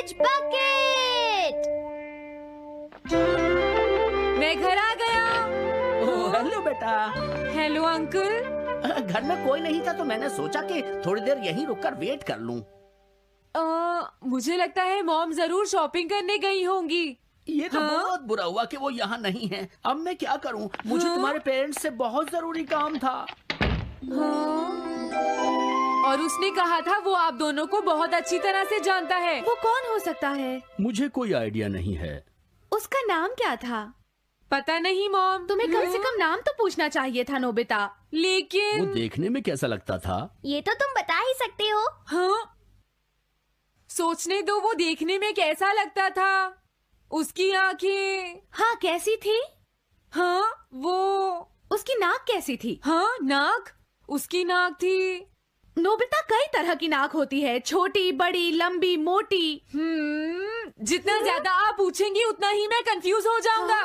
Montage bucket. मैं घर आ गया। ओह, हेलो बेटा। Hello uncle. घर में कोई नहीं था तो मैंने सोचा कि थोड़ी देर यहीं रुककर वेट कर लूं। मुझे लगता है मॉम जरूर शॉपिंग करने गई होंगी। ये तो बहुत बुरा हुआ कि वो यहाँ नहीं है। अब मैं क्या करूं? मुझे तुम्हारे पेरेंट्स से बहुत जरूरी काम था। और उसने कहा था वो आप दोनों को बहुत अच्छी तरह से जानता है। वो कौन हो सकता है? मुझे कोई आइडिया नहीं है। उसका नाम क्या था? पता नहीं मॉम। तुम्हें कम से कम नाम तो पूछना चाहिए था नोबिता। वो लेकिन देखने में कैसा लगता था? ये तो तुम बता ही सकते हो। हाँ, सोचने दो वो देखने में कैसा लगता था। उसकी आंखें। हाँ, कैसी थी? हाँ, वो उसकी नाक कैसी थी? हाँ, नाक। उसकी नाक थी। नोबिता, कई तरह की नाक होती है, छोटी, बड़ी, लंबी, मोटी। जितना ज्यादा आप पूछेंगी उतना ही मैं कंफ्यूज हो जाऊंगा।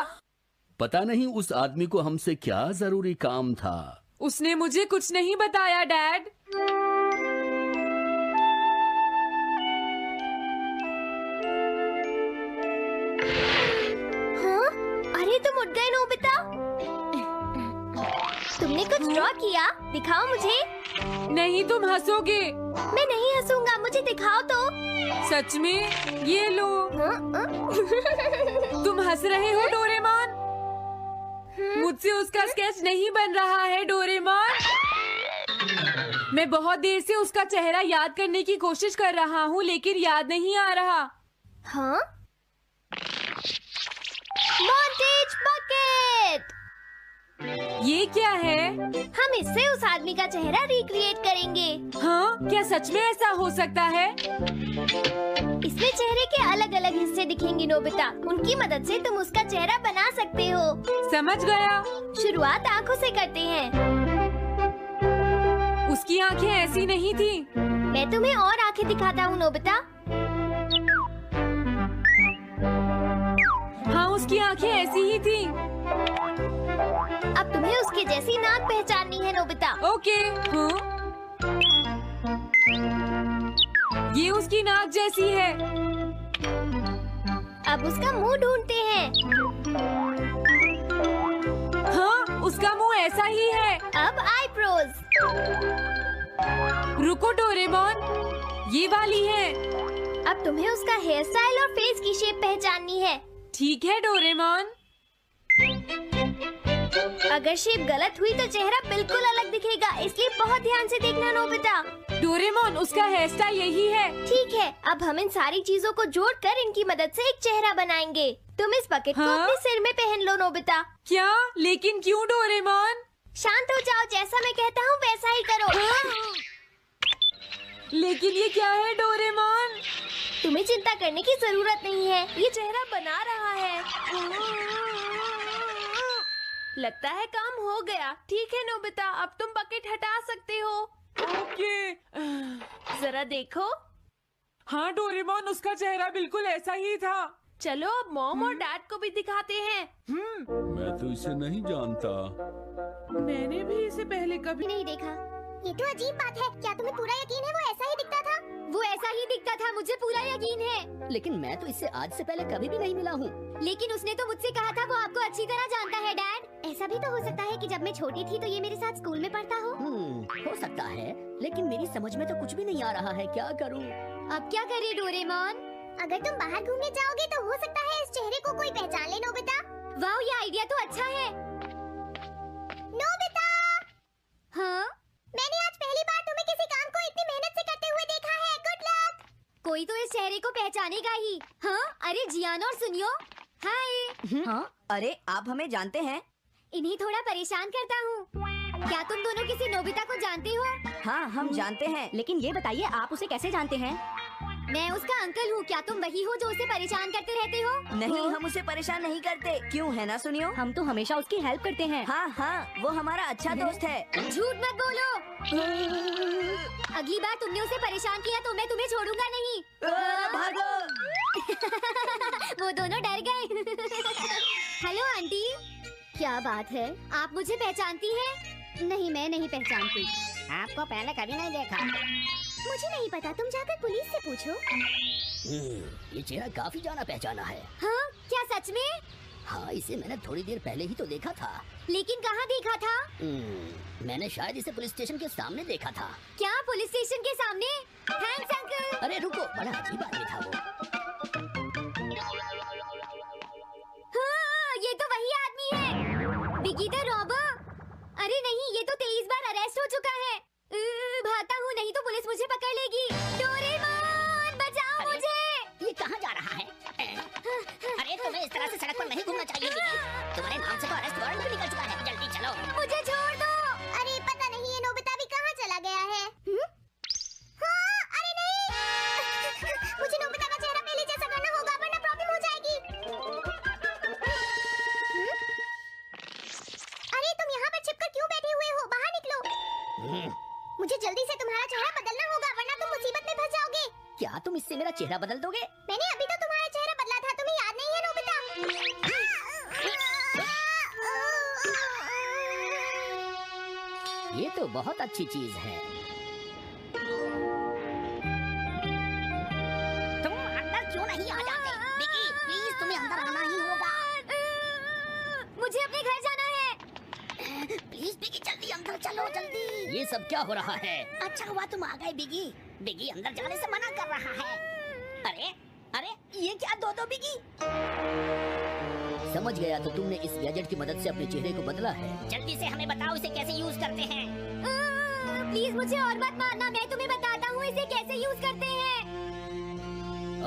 पता नहीं उस आदमी को हमसे क्या जरूरी काम था। उसने मुझे कुछ नहीं बताया डैड। हाँ? अरे तुम उठ गए नोबिता। तुमने कुछ ड्रॉ किया? दिखाओ मुझे। नहीं, तुम हंसोगे। मैं नहीं हंसूंगा, मुझे दिखाओ तो। सच में? ये लो। तुम हंस रहे हो डोरेमोन? मुझसे उसका स्केच नहीं बन रहा है डोरेमोन। मैं बहुत देर से उसका चेहरा याद करने की कोशिश कर रहा हूँ लेकिन याद नहीं आ रहा। हाँ? Montage bucket. ये क्या है? हम इससे उस आदमी का चेहरा रिक्रिएट करेंगे। हाँ, क्या सच में ऐसा हो सकता है? इसमें चेहरे के अलग अलग हिस्से दिखेंगे नोबिता। उनकी मदद से तुम उसका चेहरा बना सकते हो। समझ गया। शुरुआत आँखों से करते हैं। उसकी आंखें ऐसी नहीं थी। मैं तुम्हें और आँखें दिखाता हूँ नोबिता। हाँ, उसकी आंखें ऐसी ही थी। अब तुम्हें उसके जैसी नाक पहचाननी है नोबिता। ओके। हाँ? ये उसकी नाक जैसी है। अब उसका मुंह ढूंढते हैं। हाँ, उसका मुंह ऐसा ही है। अब आईब्रोज। रुको डोरेमोन, ये वाली है। अब तुम्हें उसका हेयर स्टाइल और फेस की शेप पहचाननी है। ठीक है डोरेमोन। अगर शेप गलत हुई तो चेहरा बिल्कुल अलग दिखेगा, इसलिए बहुत ध्यान से देखना नोबिता। डोरेमोन, उसका हेयर स्टाइल यही है। ठीक है, अब हम इन सारी चीजों को जोड़कर इनकी मदद से एक चेहरा बनाएंगे। तुम इस बकेट को हाँ? अपने सिर में पहन लो नोबिता। क्या? लेकिन क्यों डोरेमोन? शांत हो जाओ, जैसा मैं कहता हूँ वैसा ही करो। लेकिन ये क्या है डोरेमोन? तुम्हें चिंता करने की जरूरत नहीं है, ये चेहरा बना रहा है। लगता है काम हो गया। ठीक है नोबिता, अब तुम बकेट हटा सकते हो। ओके। जरा देखो। हाँ डोरेमोन, उसका चेहरा बिल्कुल ऐसा ही था। चलो अब मॉम और डैड को भी दिखाते हैं। मैं तो इसे नहीं जानता। मैंने भी इसे पहले कभी नहीं देखा। ये तो अजीब बात है। क्या तुम्हें पूरा यकीन है वो ऐसा ही दिखता था? वो ऐसा ही दिखता था, मुझे पूरा यकीन है। लेकिन मैं तो इससे आज से पहले कभी भी नहीं मिला हूँ। लेकिन उसने तो मुझसे कहा था वो आपको अच्छी तरह जानता है डैड। ऐसा भी तो हो सकता है कि जब मैं छोटी थी तो ये मेरे साथ स्कूल में पढ़ता हो। हो सकता है, लेकिन मेरी समझ में तो कुछ भी नहीं आ रहा है। क्या करूँ? अब क्या करे डोरेमोन? अगर तुम बाहर घूमने जाओगे तो हो सकता है इस चेहरे को कोई पहचान ले नोबिता। वाह, ये आइडिया तो अच्छा है। नोबिता! हाँ? मैंने आज पहली बार तुम्हें किसी काम को इतनी मेहनत से करते हुए देखा है। Good luck. कोई तो इस चेहरे को पहचानेगा ही। हाँ? अरे जियान और सुनियो। हाय। हाँ? अरे आप हमें जानते हैं? इन्हें थोड़ा परेशान करता हूँ। क्या तुम दोनों किसी नोबिता को जानते हो? हाँ, हम जानते हैं, लेकिन ये बताइए आप उसे कैसे जानते हैं? मैं उसका अंकल हूँ। क्या तुम वही हो जो उसे परेशान करते रहते हो? नहीं, हम उसे परेशान नहीं करते। क्यों, है ना सुनियो? हम तो हमेशा उसकी हेल्प करते हैं। हाँ हाँ, वो हमारा अच्छा दोस्त है। झूठ मत बोलो। अगली बार तुमने उसे परेशान किया तो मैं तुम्हें छोड़ूंगा नहीं। भागो! वो दोनों डर गए। Hello aunty. क्या बात है, आप मुझे पहचानती हैं? नहीं, मैं नहीं पहचानती। आपको पहले कभी नहीं देखा। मुझे नहीं पता, तुम जाकर पुलिस से पूछो। ये चेहरा काफी जाना पहचाना है। हाँ, क्या सच में? हाँ, इसे मैंने थोड़ी देर पहले ही तो देखा था। लेकिन कहाँ देखा था? मैंने शायद इसे पुलिस स्टेशन के सामने देखा था। क्या पुलिस स्टेशन के सामने? Thanks uncle. अरे रुको, बड़ा अजीब आदमी था वो। हाँ, ये तो वही आदमी है, बिगी द रॉबर। अरे नहीं, ये तो 23 बार अरेस्ट हो चुका है। भागता हूँ, नहीं तो पुलिस मुझे पकड़ लेगी। डोरेमोन, बचाओ मुझे। ये कहाँ जा रहा है? अरे तुम्हें इस तरह से सड़क पर नहीं घूमना चाहिए बिगी। तुम्हारे नाम से तो अरेस्ट वारंट भी निकल चुका है। जल्दी चलो। मुझे छोड़ दो। अरे पता नहीं ये नोबिता भी कहाँ चला गया है। हाँ, अरे नहीं। मुझे नोबिता का चेहरा पहले जैसा करना होगा, वरना प्रॉब्लम हो जाएगी। अरे तुम यहाँ पर छिपकर क्यों बैठे हुए हो? बाहर निकलो। मुझे जल्दी से तुम्हारा चेहरा बदलना होगा, वरना तुम मुसीबत में फंस जाओगे। क्या तुम इससे मेरा चेहरा बदल दोगे? मैंने अभी तो तुम्हारा चेहरा बदला था, तुम्हें याद नहीं है नोबिता? ये तो बहुत अच्छी चीज है। तुम अंदर क्यों नहीं आ जाते? बिगी, प्लीज तुम्हें अंदर आना ही होगा। मुझे अपने घर जाना है। प्लीज बिगी, जल्दी अंदर चलो, जल्दी। ये सब क्या हो रहा है? अच्छा हुआ तुम आ गए बिगी। बिगी अंदर जाने से मना कर रहा है। अरे अरे, ये क्या दो बिगी? समझ गया, तो तुमने इस गैजेट की मदद से अपने चेहरे को बदला है। जल्दी से हमें बताओ इसे कैसे यूज करते हैं। प्लीज मुझे और मत मारना, मैं तुम्हें बताता हूँ इसे कैसे यूज करते हैं।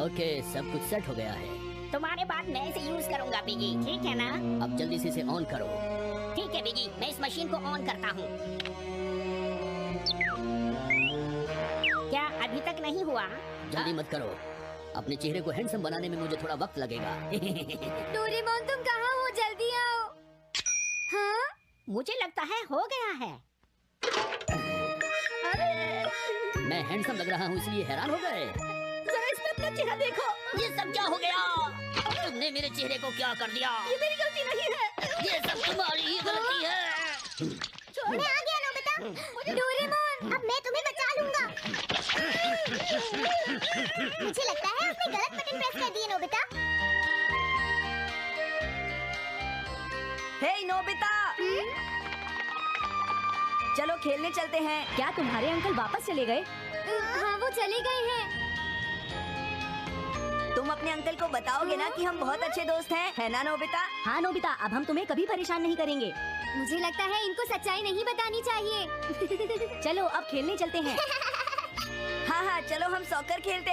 ओके, सब कुछ सेट हो गया है। तुम्हारे बाद मैं इसे यूज करूंगा बिगी, ठीक है ना? अब जल्दी से इसे ऑन करो। ठीक है बिगी, मैं इस मशीन को ऑन करता हूँ। क्या अभी तक नहीं हुआ? जल्दी मत करो, अपने चेहरे को हैंडसम बनाने में मुझे थोड़ा वक्त लगेगा। डोरेमोन तुम कहाँ हो? जल्दी आओ। हाँ? मुझे लगता है हो गया है। मैं हैंडसम लग रहा हूँ इसलिए हैरान हो गए। जरा इसमें अपना चेहरा देखो। ये सब क्या हो गया? तुमने मेरे चेहरे को क्या कर दिया? ये मेरी गलती नहीं है। ये सब तुम्हारी ही गलती है। मैं आ गया नोबिता। डोरेमोन, अब मैं तुम्हें बचा लूंगा। मुझे लगता है आपने गलत बटन प्रेस कर दिए नोबिता। हे नोबिता, चलो खेलने चलते हैं। क्या तुम्हारे अंकल वापस चले गए? हाँ, वो चले गए हैं। तुम अपने अंकल को बताओगे ना कि हम बहुत अच्छे दोस्त हैं, है ना नोबिता? हाँ नोबिता, अब हम तुम्हें कभी परेशान नहीं करेंगे। मुझे लगता है इनको सच्चाई नहीं बतानी चाहिए। चलो अब खेलने चलते हैं। हाँ हाँ, चलो हम सॉकर खेलते हैं।